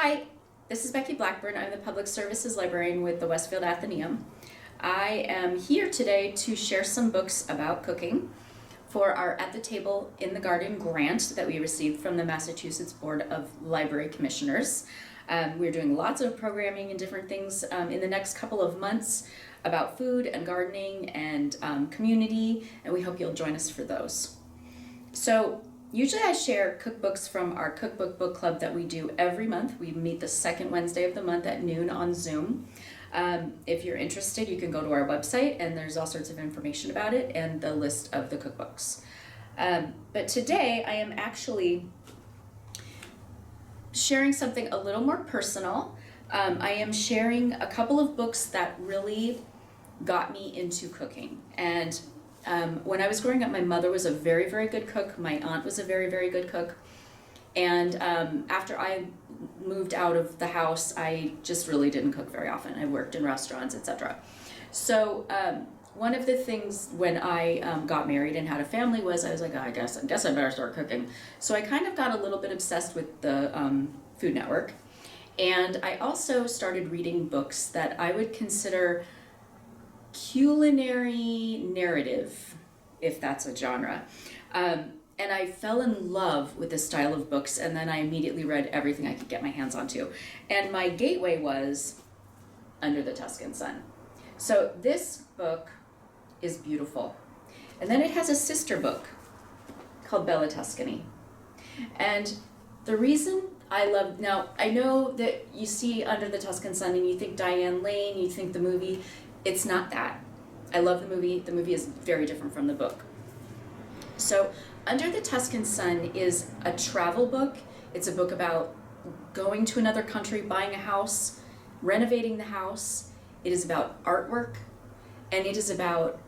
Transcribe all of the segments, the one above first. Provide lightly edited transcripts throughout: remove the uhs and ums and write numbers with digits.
Hi, this is Becky Blackburn. I'm the Public Services Librarian with the Westfield Athenaeum. I am here today to share some books about cooking for our At the Table in the Garden grant that we received from the Massachusetts Board of Library Commissioners. We're doing lots of programming and different things in the next couple of months about food and gardening and community, and we hope you'll join us for those. So usually I share cookbooks from our cookbook book club that we do every month. We meet the second Wednesday of the month at noon on Zoom. If you're interested, you can go to our website and there's all sorts of information about it and the list of the cookbooks. But today I am actually sharing something a little more personal. I am sharing a couple of books that really got me into cooking. And when I was growing up, my mother was a very, very good cook. My aunt was a very, very good cook. And after I moved out of the house, I just really didn't cook very often. I worked in restaurants, etc. So one of the things when I got married and had a family was I was like, oh, I guess I better start cooking. So I kind of got a little bit obsessed with the Food Network. And I also started reading books that I would consider culinary narrative, if that's a genre. And I fell in love with this style of books, and then I immediately read everything I could get my hands onto. And my gateway was Under the Tuscan Sun. So this book is beautiful. And then it has a sister book called Bella Tuscany. And the reason I love, now I know that you see Under the Tuscan Sun and you think Diane Lane, you think the movie. It's not that. I love the movie. The movie is very different from the book. So Under the Tuscan Sun is a travel book. It's a book about going to another country, buying a house, renovating the house. It is about artwork, and it is about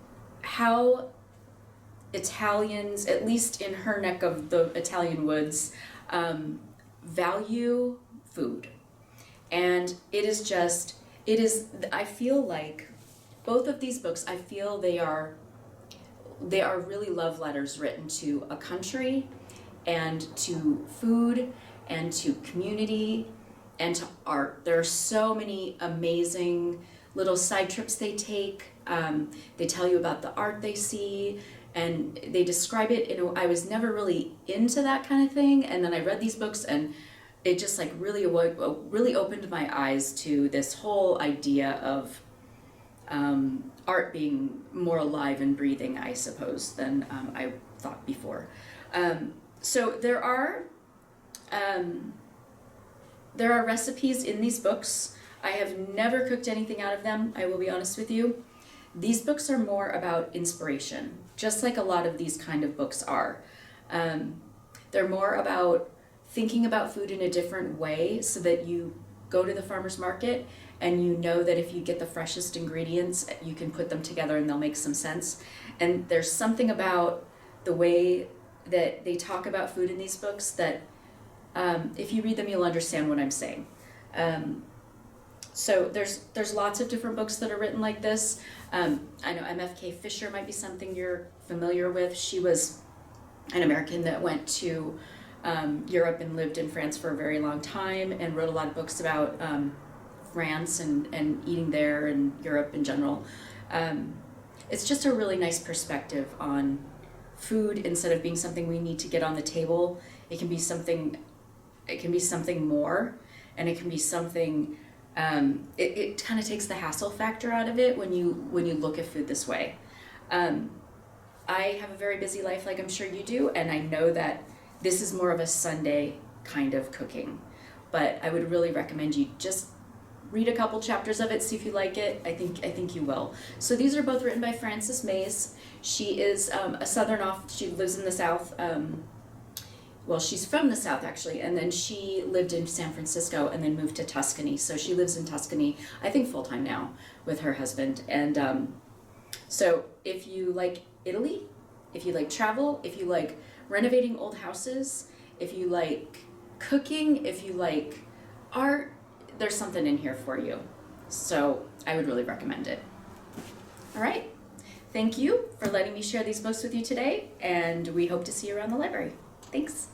how Italians, at least in her neck of the Italian woods, value food. And I feel like both of these books, I feel they are really love letters written to a country and to food and to community and to art. There are so many amazing little side trips they take. They tell you about the art they see, and they describe it I was never really into that kind of thing, and then I read these books and it just like really opened my eyes to this whole idea of art being more alive and breathing, I suppose, than I thought before. So there are recipes in these books. I have never cooked anything out of them, I will be honest with you. These books are more about inspiration, just like a lot of these kind of books are. They're more about thinking about food in a different way so that you go to the farmer's market and you know that if you get the freshest ingredients, you can put them together and they'll make some sense. And there's something about the way that they talk about food in these books that if you read them, you'll understand what I'm saying. So there's lots of different books that are written like this. I know MFK Fisher might be something you're familiar with. She was an American that went to Europe and lived in France for a very long time and wrote a lot of books about France and eating there and Europe in general. It's just a really nice perspective on food. Instead of being something we need to get on the table, it can be something more, and it can be something, it kind of takes the hassle factor out of it when you look at food this way. I have a very busy life, like I'm sure you do, and I know that this is more of a Sunday kind of cooking, but I would really recommend you just read a couple chapters of it, see if you like it. I think you will. So these are both written by Frances Mays. She is a she lives in the South. Well, she's from the South actually, and then she lived in San Francisco and then moved to Tuscany. So she lives in Tuscany, I think full-time now, with her husband. And so if you like Italy, if you like travel, if you like renovating old houses, if you like cooking, if you like art, there's something in here for you. So I would really recommend it. All right. Thank you for letting me share these books with you today, and we hope to see you around the library. Thanks.